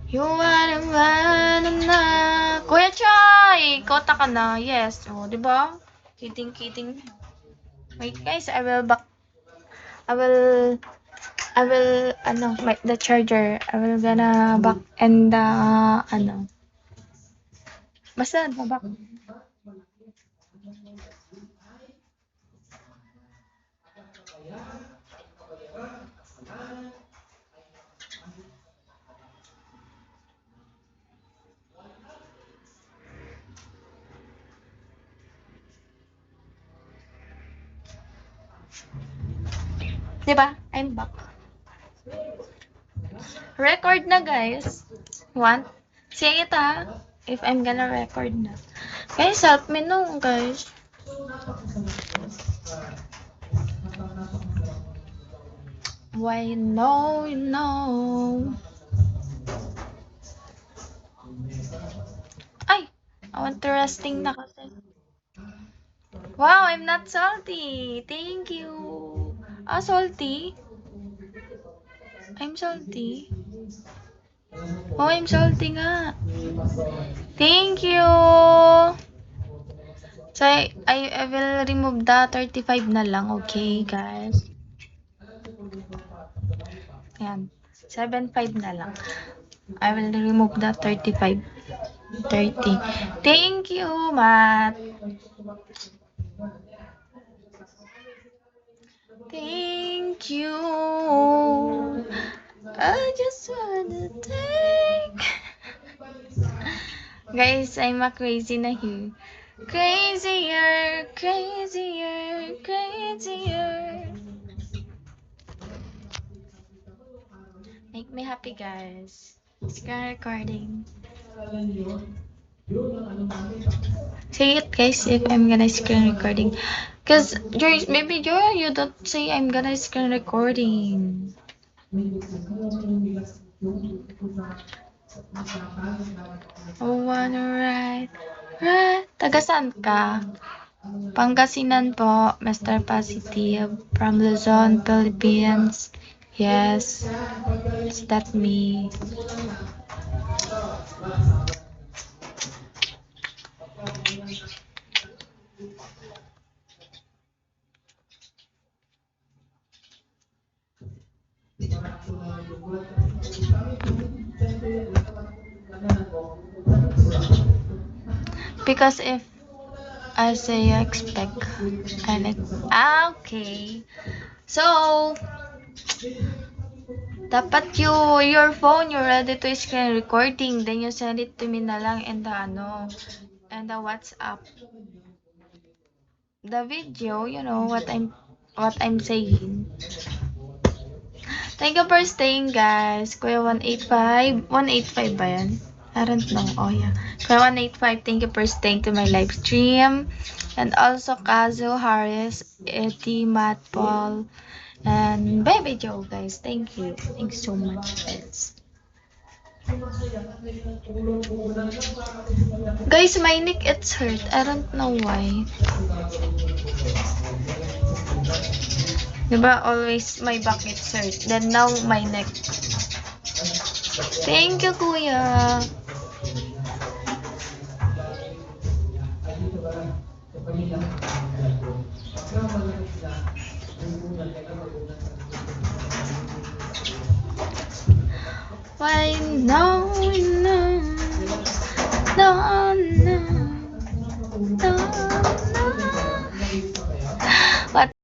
You wanna na. Kuya Chai! Kota ka na. Yes. O, diba? Kiting-kiting. Wait guys, I will, the charger. I will gonna back and, basta, back. Diba? I'm back. Record na guys. Want? Say it ha. If I'm gonna record na. Guys, help me no guys. Why no, no. Ay! I want to resting na kasi. Wow, I'm not salty. Thank you. Ah, salty? I'm salty. Oh, I'm salty nga. Thank you. So, I will remove the 35 na lang. Okay, guys. Ayan. 7.5 na lang. I will remove the 35. 30. Thank you, Matt. Thank you. I just wanna take. Guys, I'm a crazy na here. Crazier, crazier, crazier. Make me happy, guys. Screen recording. Say it, guys, if I'm gonna screen recording. Cause maybe Joy, you don't say I'm gonna screen recording. Oh, wanna ride, ride. Taga saan ka? Pangasinan po, Mr. Positive, from Luzon, Philippines. Yes, is that me? Because if I say expect, and okay. So, dapat your phone, you're ready to screen recording, then you send it to me na lang and the WhatsApp. The video, you know what I'm saying. Thank you for staying, guys. Kuya 185, 185 ba yan? I don't know. Oh yeah. Kuya 185, thank you for staying to my live stream. And also Kazu, Harris, Eddie, Matt, Paul, and Baby Joe, guys. Thank you. Thanks so much, guys. Guys, my neck, it's hurt. I don't know why. Diba, always my back it's hurt. Then now, my neck. Thank you, kuya. Why no, no, no, no, no, no. What?